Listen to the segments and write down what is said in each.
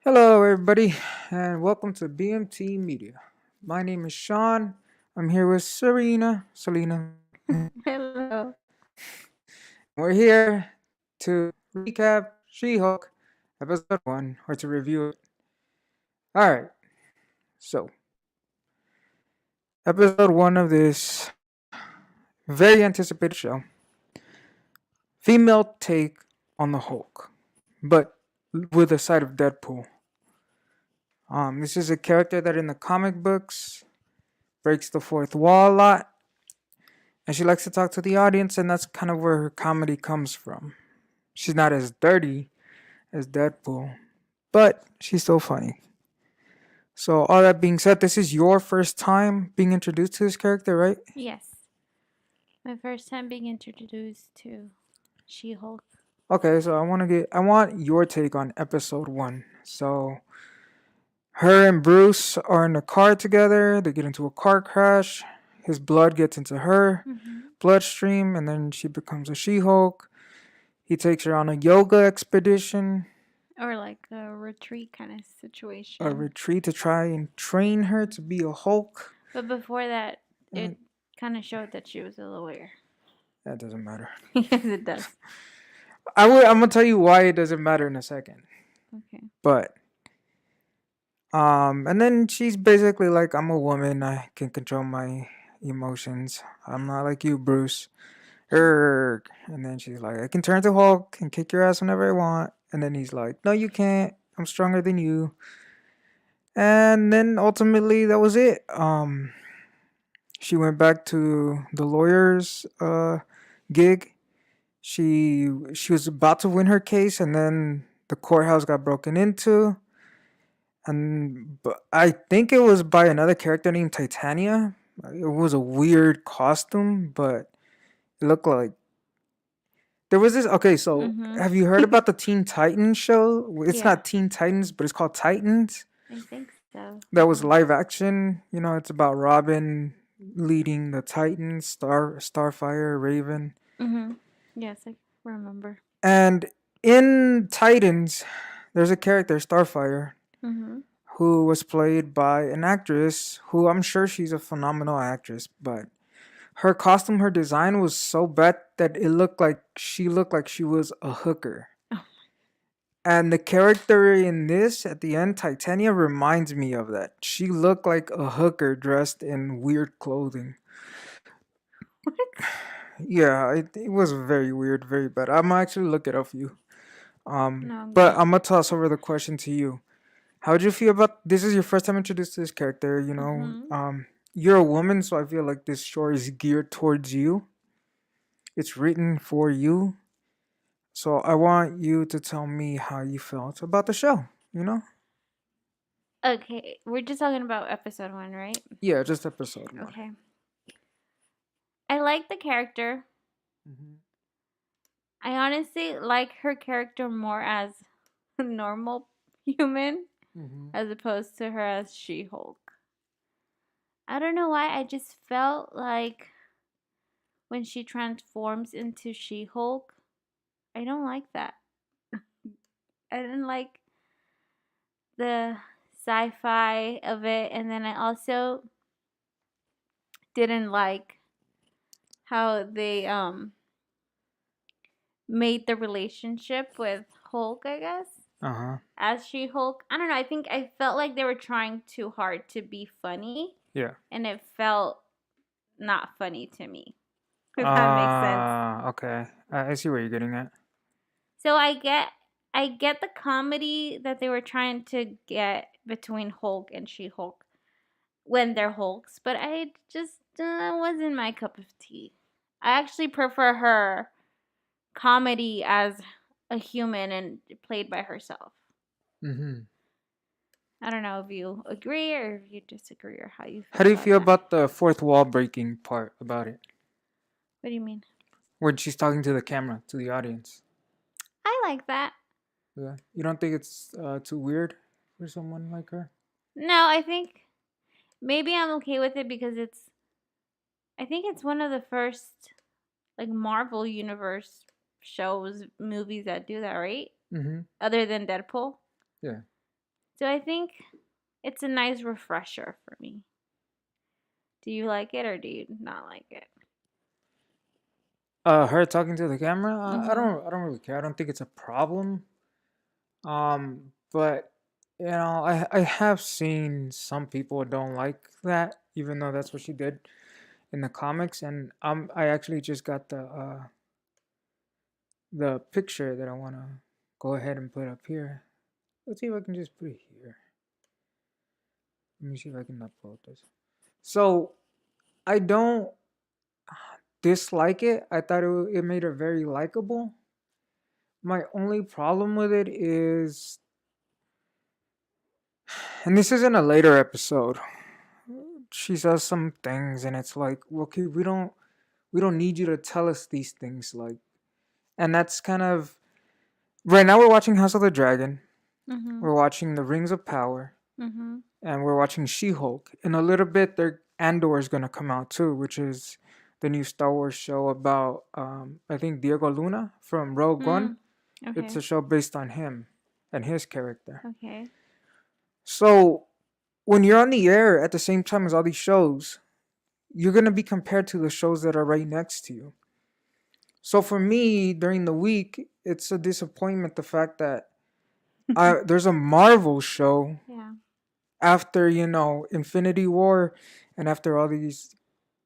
Hello, everybody, and welcome to BMT Media. My name is Sean. I'm here with Selena, Hello. and we're here to recap She-Hulk episode 1 or to review it. All right, so episode 1 of this very anticipated show, female take on the Hulk, but with a side of Deadpool. This is a character that in the comic books breaks the fourth wall a lot, and she likes to talk to the audience, and that's kind of where her comedy comes from. She's not as dirty as Deadpool, but she's still funny. So, all that being said, this is your first time being introduced to this character, right? Yes. My first time being introduced to She Hulk. Okay, so I want your take on episode 1. So, her and Bruce are in a car together. They get into a car crash. His blood gets into her bloodstream, and then she becomes a She-Hulk. He takes her on a yoga expedition, Or like a retreat kind of a situation. retreat to try and train her to be a Hulk. But before that, And it kind of showed that she was a lawyer. that doesn't matter. Yes, it does. I'm gonna tell you why it doesn't matter in a second. Okay. But and then she's basically like, I'm a woman. I can control my emotions. I'm not like you, Bruce. Erg. And then she's like, I can turn to Hulk and kick your ass whenever I want. And then he's like, No, you can't. I'm stronger than you. And then ultimately that was it. She went back to the lawyer's gig. She was about to win her case, and then the courthouse got broken into, and I think it was by another character named Titania. It was a weird costume, but it looked like there was this. Okay, so Mm-hmm. have you heard about the Teen Titans show? It's Yeah, not Teen Titans, but it's called Titans. I think so. That was live action. You know, it's about Robin leading the Titans, Starfire, Raven. Mm-hmm. Yes, I remember. And in Titans, there's a character, Starfire, Mm-hmm. who was played by an actress who I'm sure she's a phenomenal actress, but her costume, her design was so bad that she looked like she was a hooker. Oh, And the character in this at the end, Titania, reminds me of that. She looked like a hooker dressed in weird clothing. what? Yeah, it was very weird, very bad. I'm gonna actually look it up for you. No, I'm But good. I'm gonna toss over the question to you. How would you feel about this? Is your first time introduced to this character? Mm-hmm. You're a woman, so I feel like this story is geared towards you. It's written for you. So I want you to tell me how you felt about the show. You know? Okay, we're just talking about episode 1, right? Yeah, just episode 1. Okay. I like the character. Mm-hmm. I honestly like her character more as a normal human Mm-hmm. as opposed to her as She Hulk. I don't know why, I just felt like when she transforms into She Hulk, I don't like that. I didn't like the sci fi of it, and then I also didn't like how they made the relationship with Hulk, I guess. Uh huh. As She Hulk. I don't know. I think I felt like they were trying too hard to be funny, Yeah. and it felt not funny to me. If that makes sense. Okay. I see what you're getting at. So I get the comedy that they were trying to get between Hulk and She Hulk when they're Hulks, but I just wasn't my cup of tea. I actually prefer her comedy as a human and played by herself. Mm-hmm. I don't know if you agree or if you disagree or how you How feel do you about feel that. about the fourth wall breaking part about it? What do you mean? When she's talking to the camera, to the audience. I like that. Yeah. You don't think it's too weird for someone like her? No, I think maybe I'm okay with it because I think it's one of the first like Marvel universe shows, movies that do that, right? Mm-hmm. Other than Deadpool. Yeah. So I think it's a nice refresher for me. Do you like it or do you not like it? Her talking to the camera. Mm-hmm. I don't really care. I don't think it's a problem. But I have seen some people don't like that, even though that's what she did in the comics. And I actually just got the picture that I want to go ahead and put up here. Let's see if I can just put it here. Let me see if I can upload this. So I don't dislike it. I thought it made her very likable. My only problem with it is, and this is in a later episode, she says some things, and it's like, okay, we don't need you to tell us these things, like, and that's kind of right now we're watching House of the Dragon, Mm-hmm. we're watching The Rings of Power, Mm-hmm. and we're watching She-Hulk. In a little bit, Andor is gonna come out too, which is the new Star Wars show about I think Diego Luna from Rogue One. Mm. It's Okay. a show based on him and his character. Okay. So when you're on the air at the same time as all these shows, you're gonna be compared to the shows that are right next to you. So for me, during the week, it's a disappointment the fact that there's a Marvel show Yeah. after Infinity War, and after all these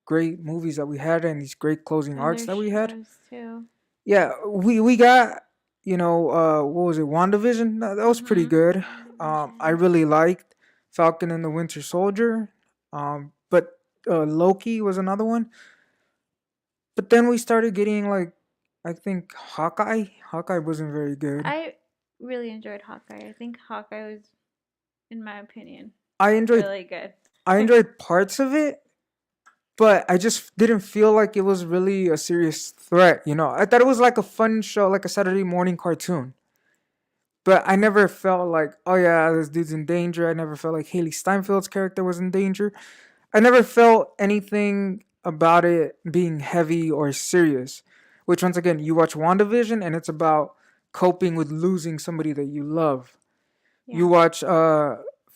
great movies that we had and these great closing arcs Other that we had. shows too. Yeah, we got what was it, WandaVision? That was pretty Mm-hmm. good. I WandaVision. really liked Falcon and the Winter Soldier. But Loki was another one. But then we started getting like, I think Hawkeye. Hawkeye wasn't very good. I really enjoyed Hawkeye. I think Hawkeye was, in my opinion, I enjoyed really good. I enjoyed parts of it, but I just didn't feel like it was really a serious threat. I thought it was like a fun show, like a Saturday morning cartoon. But I never felt like, oh yeah, this dude's in danger. I never felt like Haley Steinfeld's character was in danger. I never felt anything about it being heavy or serious. Which, once again, you watch WandaVision and it's about coping with losing somebody that you love. You Yeah. watch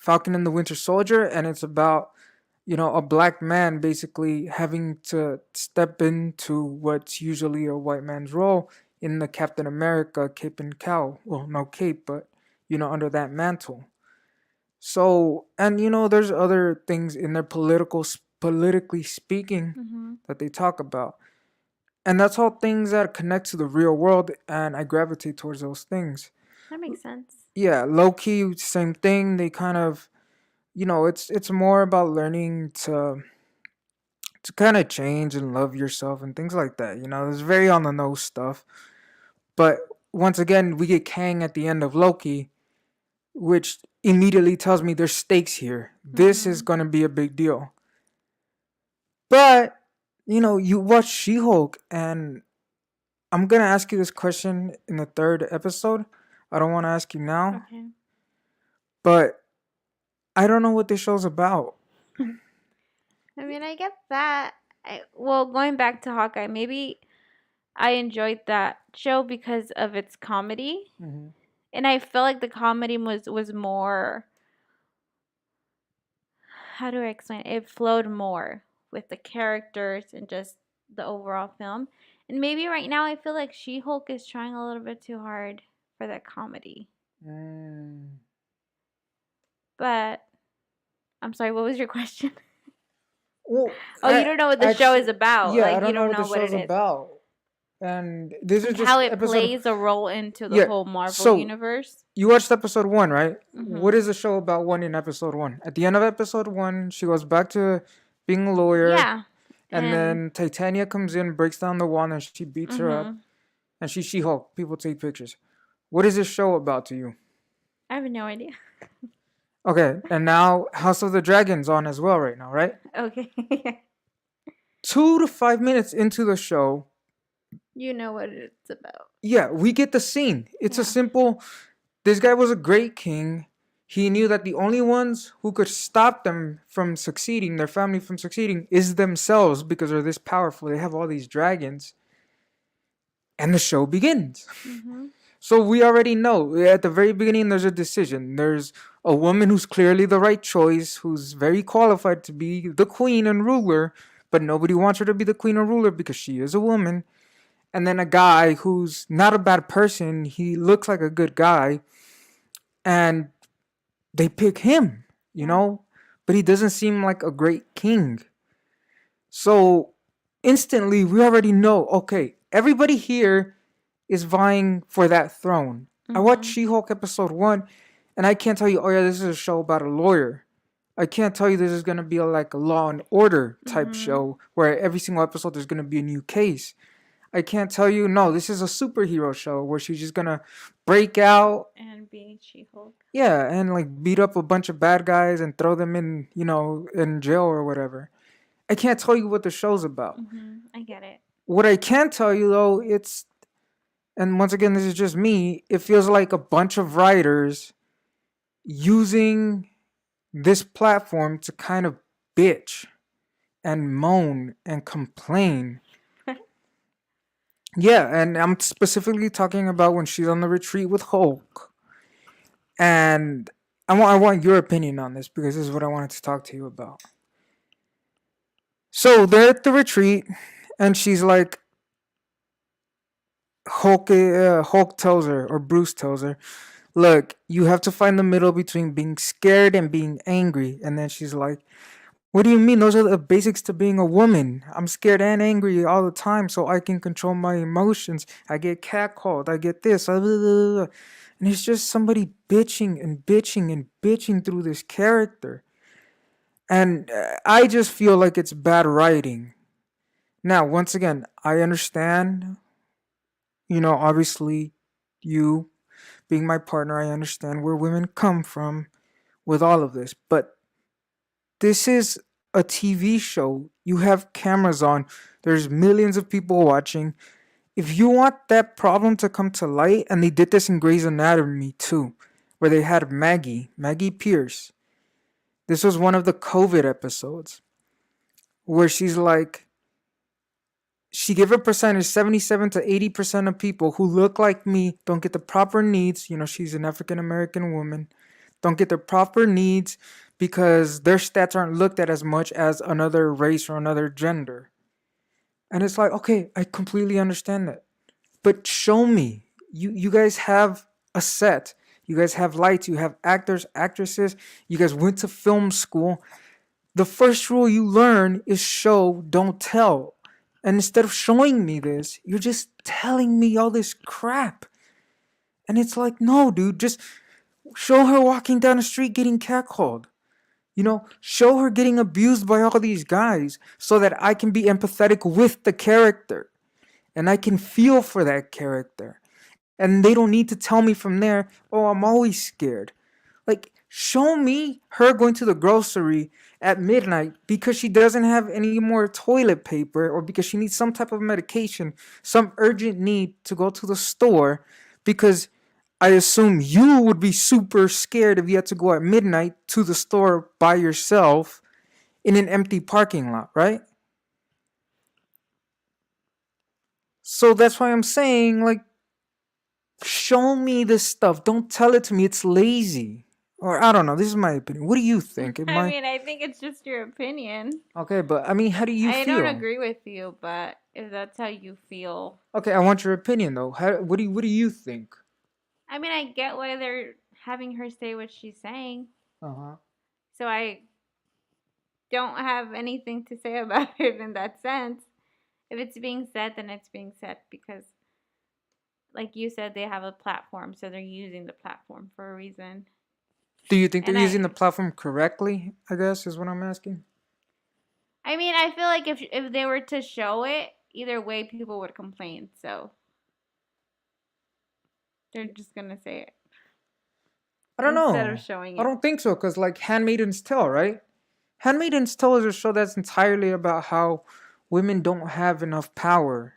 Falcon and the Winter Soldier and it's about, a black man basically having to step into what's usually a white man's role in the Captain America cape and cowl. Well, no cape, but, under that mantle. So, and there's other things in their politically speaking Mm-hmm. that they talk about. And that's all things that connect to the real world, and I gravitate towards those things. That makes sense. Yeah, low key, same thing. They kind of, it's more about learning to kind of change and love yourself and things like that. It's very on the nose stuff. But once again, we get Kang at the end of Loki, which immediately tells me there's stakes here. This is Mm-hmm. going to be a big deal. But, you watch She Hulk, and I'm going to ask you this question in the third episode. I don't want to ask you now, Okay. but I don't know what this show's about. I mean, I get that. Well, going back to Hawkeye, maybe I enjoyed that show because of its comedy, Mm-hmm. and I felt like the comedy was more. How do I explain it? It flowed more with the characters and just the overall film. And maybe right now I feel like She-Hulk is trying a little bit too hard for that comedy. Mm. But I'm sorry, what was your question? Well, Oh, you don't know what the show is about. yeah, I Like you don't know don't what the know what show's it is. about. And this is And just how it episode. plays a role into the Yeah, whole Marvel so universe. you watched episode 1, right? Mm-hmm. What is the show about one in episode 1? At the end of episode 1, she goes back to being a lawyer. Yeah. And then Titania comes in, breaks down the wall, and she beats her up. Mm-hmm. And she's She-Hulk. People take pictures. What is this show about to you? I have no idea. Okay, and now House of the Dragon's on as well right now, right? Okay. 2 to 5 minutes into the show, You know what it's about. yeah, we get the scene. It's a Yeah. simple, this guy was a great king. He knew that the only ones who could stop them from succeeding, their family from succeeding, is themselves because they're this powerful. They have all these dragons. And the show begins. Mm-hmm. So we already know at the very beginning there's a decision. There's a woman who's clearly the right choice, who's very qualified to be the queen and ruler, but nobody wants her to be the queen or ruler because she is a woman. And then a guy who's not a bad person, he looks like a good guy, and they pick him, you Yeah. know? But he doesn't seem like a great king. So instantly we already know, okay, everybody here is vying for that throne. I watched Mhm. She-Hulk episode 1 and I can't tell you, oh yeah, this is a show about a lawyer. I can't tell you this is gonna be like a Law and Order type Mhm. show where every single episode there's gonna be a new case. I can't tell you, no, this is a superhero show where she's just gonna break out, And being She-Hulk. yeah, and like beat up a bunch of bad guys and throw them in, in jail or whatever. I can't tell you what the show's about. I get it. What I can tell you though, and once again, this is just me, it feels like a bunch of writers using this platform to kind of bitch and moan and complain. Yeah, and I'm specifically talking about when she's on the retreat with Hulk. And I want your opinion on this because this is what I wanted to talk to you about. So they're at the retreat, and she's like, Hulk tells her, or Bruce tells her, look, you have to find the middle between being scared and being angry. And then she's like, what do you mean? Those are the basics to being a woman. I'm scared and angry all the time so I can control my emotions. I get catcalled. I get this. And it's just somebody bitching and bitching and bitching through this character. And I just feel like it's bad writing. Now, once again, I understand, obviously, you being my partner, I understand where women come from with all of this. But this is a TV show. You have cameras on. There's millions of people watching. If you want that problem to come to light, and they did this in Grey's Anatomy too, where they had Maggie Pierce. This was one of the COVID episodes where she's like, she gave a percentage 77 to 80% of people who look like me don't get the proper needs. She's an African American woman, don't get their proper needs because their stats aren't looked at as much as another race or another gender. And it's like, okay, I completely understand that. But show me. You guys have a set. You guys have lights. You have actors, actresses. You guys went to film school. The first rule you learn is show, don't tell. And instead of showing me this, you're just telling me all this crap. And it's like, no, dude, just show her walking down the street getting catcalled. Show her getting abused by all these guys so that I can be empathetic with the character and I can feel for that character. And they don't need to tell me from there, oh, I'm always scared. Like, show me her going to the grocery at midnight because she doesn't have any more toilet paper or because she needs some type of medication, some urgent need to go to the store because I assume you would be super scared if you had to go at midnight to the store by yourself in an empty parking lot, right? So that's why I'm saying, like, show me this stuff. Don't tell it to me. It's lazy. Or I don't know. This is my opinion. What do you think? Am I I mean, I think it's just your opinion. okay? But I mean, how do you I don't feel? agree with you, but if that's how you feel, Okay, I want your opinion though. What do you think? I mean, I get why they're having her say what she's saying. Uh huh. So I don't have anything to say about it in that sense. If it's being said, then it's being said because, like you said, they have a platform, so they're using the platform for a reason. Do you think they're And using the platform correctly? I guess is what I'm asking. I mean, I feel like if they were to show it, either way, people would complain. So they're just gonna say it I don't instead of know. showing I it. don't think so, cause like Handmaiden's Tale, right? Handmaiden's Tale is a show that's entirely about how women don't have enough power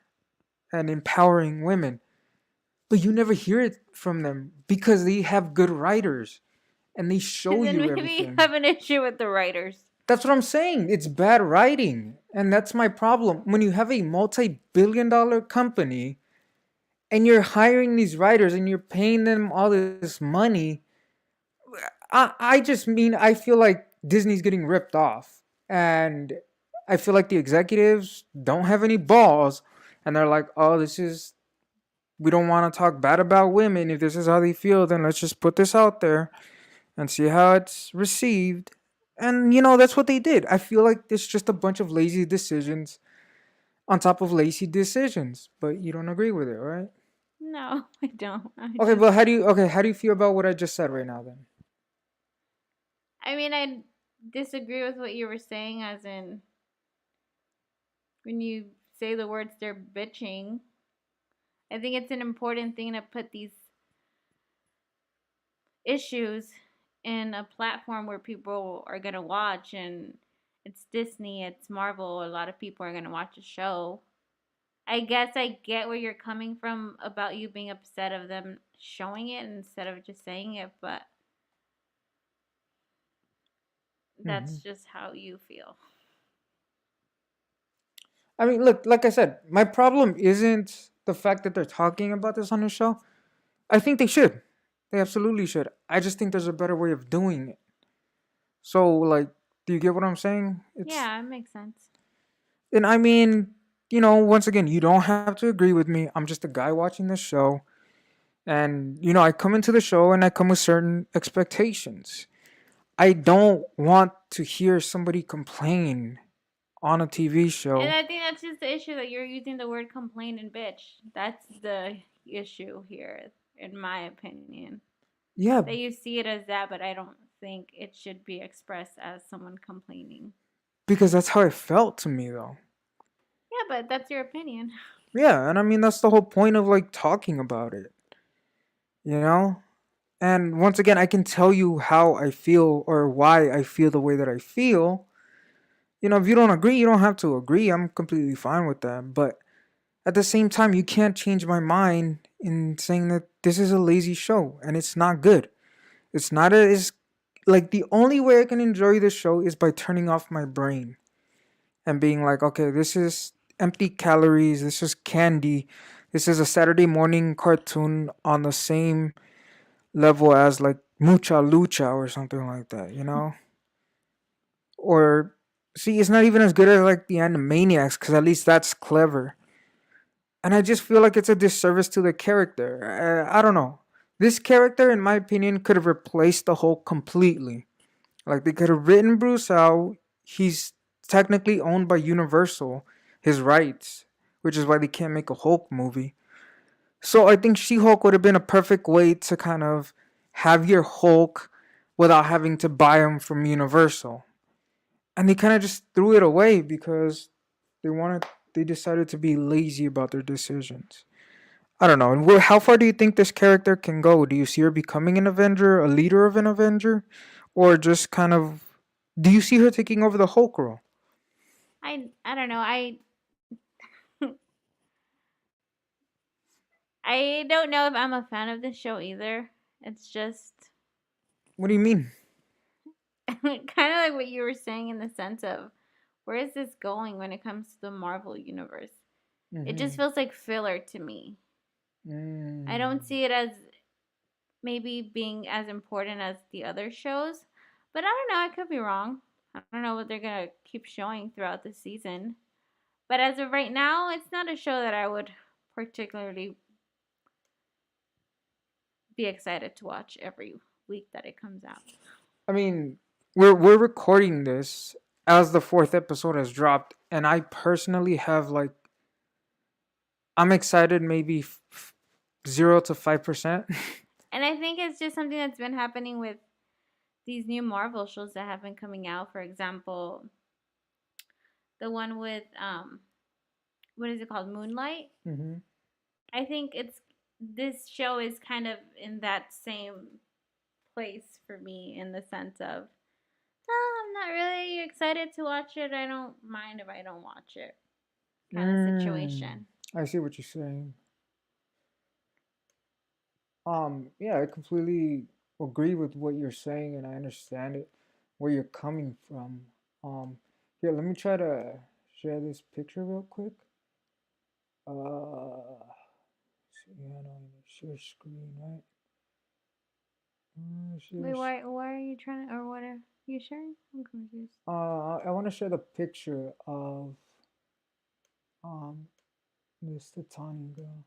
and empowering women. But you never hear it from them because they have good writers and they show Then you maybe you everything. have an issue with the writers. That's what I'm saying. It's bad writing. And that's my problem. When you have a multi-billion-dollar company and you're hiring these writers and you're paying them all this money. I just mean I feel like Disney's getting ripped off, and I feel like the executives don't have any balls, and they're like, "Oh, this is we don't want to talk bad about women. If this is how they feel, then let's just put this out there and see how it's received." And that's what they did. I feel like it's just a bunch of lazy decisions on top of lazy decisions. But you don't agree with it, right? No, I don't. Okay, but how do you feel about what I just said right now then? I mean, I disagree with what you were saying, as in when you say the words they're bitching. I think it's an important thing to put these issues in a platform where people are going to watch, and it's Disney, it's Marvel, a lot of people are going to watch the show. I guess I get where you're coming from about you being upset of them showing it instead of just saying it, but Hmm. that's just how you feel. I mean, look, like I said, my problem isn't the fact that they're talking about this on the show. I think they should. They absolutely should. I just think there's a better way of doing it. So, like, do you get what I'm saying? Yeah, it makes sense. And I mean, once again, you don't have to agree with me. I'm just a guy watching this show. And, I come into the show and I come with certain expectations. I don't want to hear somebody complain on a TV And show. I think that's just the issue that you're using the word complain and bitch. That's the issue here, in my opinion. Yeah, That you see it as that, but I don't think it should be expressed as someone complaining. because that's how it felt to me, though. Yeah, but that's your opinion. Yeah, and I mean, that's the whole point of like talking about it, you know? And once again, I can tell you how I feel or why I feel the way that I feel. If you don't agree, you don't have to agree. I'm completely fine with that. But at the same time, you can't change my mind in saying that this is a lazy show and it's not good. It's like the only way I can enjoy this show is by turning off my brain and being like, okay, this is empty calories, this is candy, this is a Saturday morning cartoon on the same level as like Mucha Lucha or something like that. Or see, it's not even as good as like the Animaniacs because at least that's clever. And I just feel like it's a disservice to the character. I don't know. This character, in my opinion, could have replaced the Hulk completely. Like they could have written Bruce out. He's technically owned by Universal, his rights, which is why they can't make a Hulk movie. So I think She-Hulk would have been a perfect way to kind of have your Hulk without having to buy him from Universal. And they kind of just threw it away because they decided to be lazy about their decisions. I don't know. And how far do you think this character can go? Do you see her becoming an Avenger, a leader of an Avenger, or just kind of? Do you see her taking over the Hulk role? I don't know. I don't know if I'm a fan of this show either. It's just What do you mean? kind of like what you were saying, in the sense of where is this going when it comes to the Marvel universe? It just Mm-hmm. feels like filler to me. I don't Mm. see it as maybe being as important as the other shows, but I don't know. I could be wrong. I don't know what they're gonna keep showing throughout the season. But as of right now, it's not a show that I would particularly be excited to watch every week that it comes out. I mean, we're recording this as the fourth episode has dropped, and I personally have like I'm excited maybe 0 to 5%. And I think it's just something that's been happening with these new Marvel shows that have been coming out. For example, the one with what is it called? Moonlight. Mm-hmm. I think it's this show is kind of in that same place for me, in the sense of, oh, I'm not really excited to watch it. I don't mind if I don't watch it, kind of Mm. situation. I see what you're saying. Yeah, I completely agree with what you're saying, and I understand it, where you're coming from. Here, let me try to share this picture real quick. Uh, Yeah, no, share screen, right? Wait, why are you trying to, or what are you sharing? I'm confused. I want to share the picture of um this Titania girl.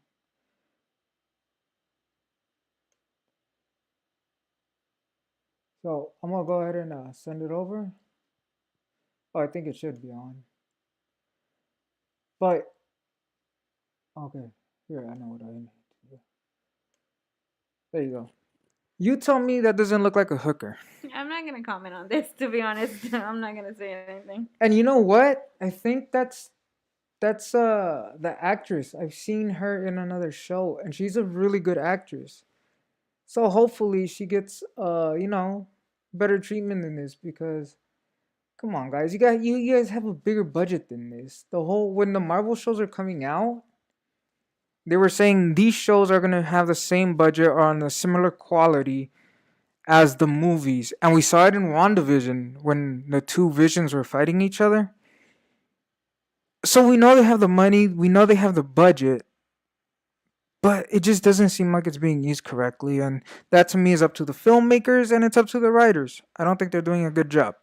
So I'm gonna go ahead and send it over. Oh, I think it should be on. But okay, here I know what I need to do. There you go. You tell me that doesn't look like a hooker. I'm not gonna comment on this, to be honest. I'm not gonna say anything. And you know what? I think that's the actress. I've seen her in another show, and she's a really good actress. So hopefully she gets better treatment than this because come on guys, you guys have a bigger budget than this. The whole when the Marvel shows are coming out, they were saying these shows are gonna have the same budget or on a similar quality as the movies. And we saw it in WandaVision when the two visions were fighting each other. So we know they have the money, we know they have the budget, but it just doesn't seem like it's being used correctly. And that to me is up to the filmmakers and it's up to the writers. I don't think they're doing a good job.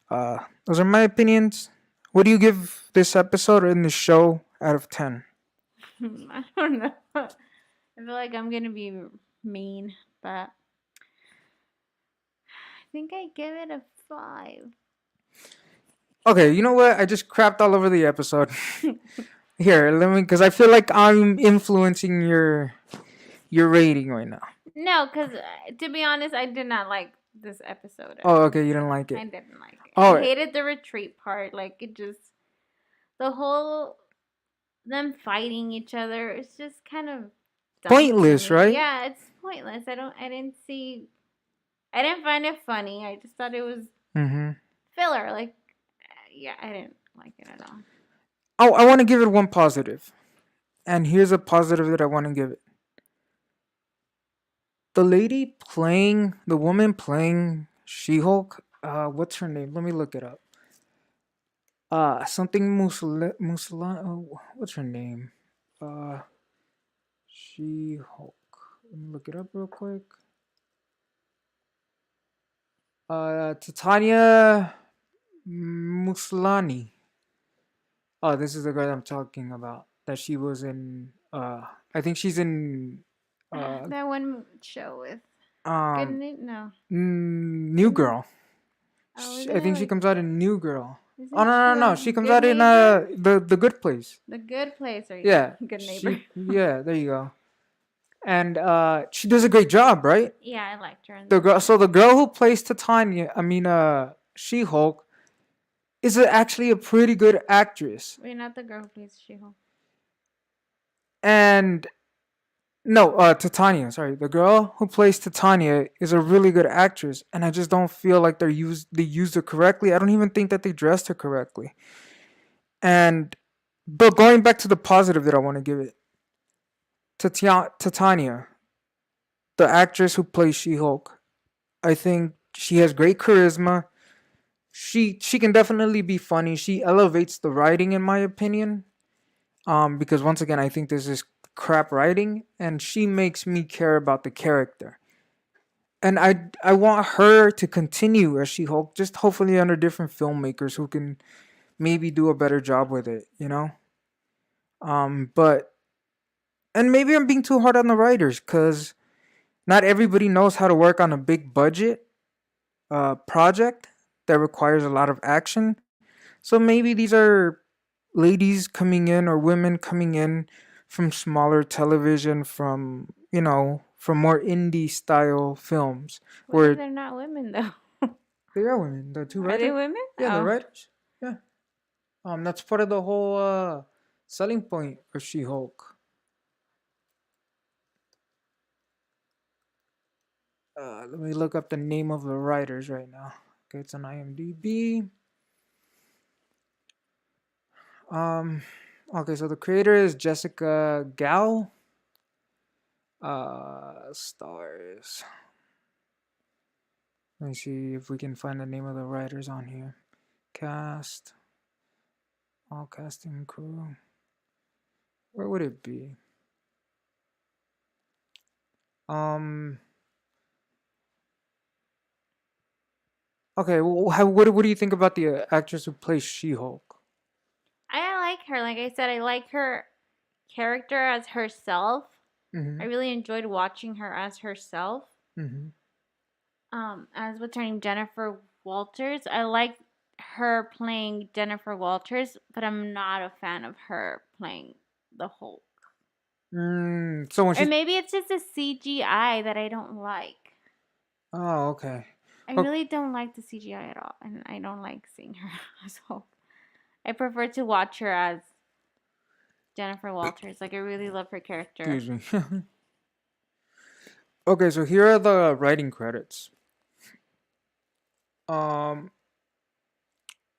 Those are my opinions. What do you give this episode and this show out of 10? I don't know. I feel like I'm gonna be mean, but I think I give it a 5. Okay, you know what? I just crapped all over the episode. Here, let me, because I feel like I'm influencing your rating right now. No, because to be honest, I did not like this episode at Oh, all. okay, you didn't like I it. didn't like it. Oh, I hated the retreat part. Like, it just, the whole, them fighting each other, it's just kind of dumb to pointless, me. right? Yeah, it's pointless. I didn't find it funny. I just thought it was Mm-hmm. filler. Like, yeah, I didn't like it at all. Oh, I want to give it one positive, and here's a positive that I want to give it. The woman playing She-Hulk. What's her name? Let me look it up. Something Musala. Oh, what's her name? Uh, She-Hulk. Let me look it up real quick. Titania Muslani. Oh, this is the girl I'm talking about. That she was in. I think she's in. That one show with good Um, name? No. New Girl. Oh, I isn't it think she like? comes out in New Girl. Oh Isn't no she no no! She on comes Good out in Neighbor? the Good Place. The Good Place, or Yeah, Good Neighbor? there you go. And she does a great job, right? Yeah, I liked her in The that girl, show. so the girl who plays She Hulk, is actually a pretty good actress. Wait, not the girl who plays She-Hulk. And no, Titania. Sorry, the girl who plays Titania is a really good actress, and I just don't feel like they used her correctly. I don't even think that they dressed her correctly. And but going back to the positive that I want to give it, Titania, the actress who plays She Hulk, I think she has great charisma. She can definitely be funny. She elevates the writing, in my opinion. Because once again, I think this is crap writing, and she makes me care about the character. And I want her to continue as She Hulk, just hopefully under different filmmakers who can maybe do a better job with it. But and maybe I'm being too hard on the writers because not everybody knows how to work on a big budget project that requires a lot of action. So maybe these are ladies coming in or women coming in from smaller television, from more indie style films What if where they're not women though? they are women. The two Are they writers, women? yeah, the Oh, writers, yeah. That's part of the whole selling point of She-Hulk. Let me look up the name of the writers right now. Okay, it's on IMDb. Um, okay, so the creator is Jessica Gao. Stars. Let me see if we can find the name of the writers on here. Cast. All casting crew. Where would it be? Um. Okay. Well, what do you think about the actress who plays She-Hulk? I like her. Like I said, I like her character as herself. I Mm-hmm. really enjoyed watching her as herself. Mm-hmm. As what's her name, Jennifer Walters. I like her playing Jennifer Walters, but I'm not a fan of her playing the Hulk. So when Or she. maybe it's just a CGI that I don't like. Oh, okay. I Oh, really don't like the CGI at all, and I don't like seeing her as Hulk. I prefer to watch her as Jennifer Walters. Like I really love her character. excuse me. Okay, so here are the writing credits. Um.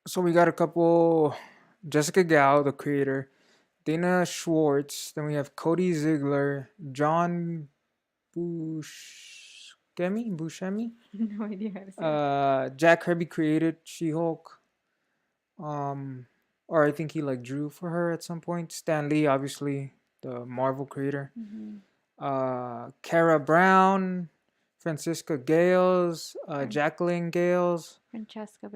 So we got a couple. Jessica Gao, the creator. Dana Schwartz. Then we have Cody Ziegler, John Buscemi. No idea how to say it. Jack Kirby created She-Hulk. Um, or I think he like drew for her at some point. Stan Lee, obviously, the Marvel creator. Mm-hmm. Kara Brown, Francisca Gales, Fran- Jacqueline Gales, Francesca.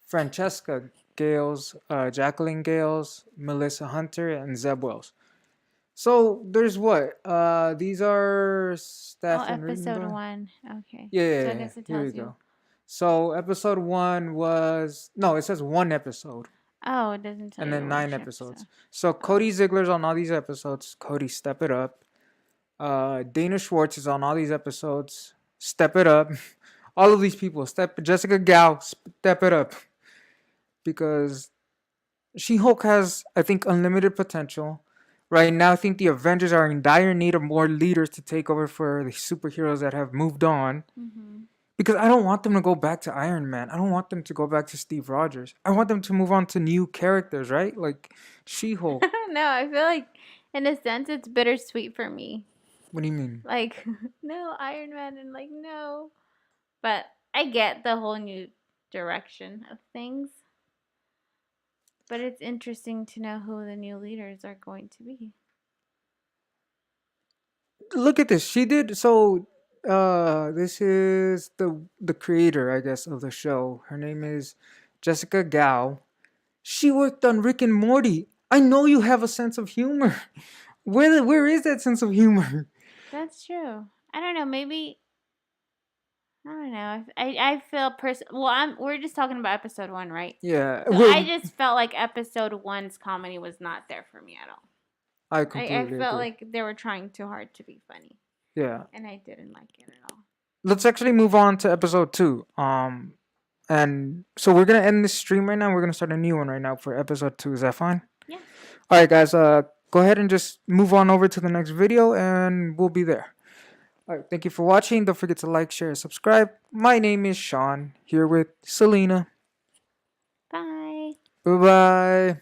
Francesca Gales, Jacqueline Gales, Melissa Hunter, and Zeb Wells. So there's what? These are Oh, staff and written episode by. 1. Okay. Yeah, yeah, So I yeah. guess it Here we tells you. go. So episode 1 was no, it says 1 episode, Oh, it doesn't tell and you then 9 which episodes. episode. So Oh. Cody Ziegler's on all these episodes. Cody, step it up. Dana Schwartz is on all these episodes. Step it up. All of these people, step. Jessica Gao, step it up, because She-Hulk has, I think, unlimited potential. Right now, I think the Avengers are in dire need of more leaders to take over for the superheroes that have moved on. Mm-hmm. Because I don't want them to go back to Iron Man. I don't want them to go back to Steve Rogers. I want them to move on to new characters, right? Like She-Hulk. No, I feel like in a sense it's bittersweet for me. What do you mean? Like, no, Iron Man, and like, no. But I get the whole new direction of things. But it's interesting to know who the new leaders are going to be. Look at this. She did so. This is the creator, I guess, of the show. Her name is Jessica Gao. She worked on Rick and Morty. I know you have a sense of humor. Where is that sense of humor? That's true. I don't know. Maybe I don't know. I feel well. We're just talking about episode 1, right? Yeah, So I just felt like episode 1's comedy was not there for me at all. I I completely felt agree. like they were trying too hard to be funny, Yeah. and I didn't like it at all. Let's actually move on to episode 2. And so we're gonna end this stream right now. We're gonna start a new one right now for episode 2. Is that fine? Yeah. All right, guys. Go ahead and just move on over to the next video, and we'll be there. All right. Thank you for watching. Don't forget to like, share, and subscribe. My name is Sean. Here with Selena. Bye. Bye bye.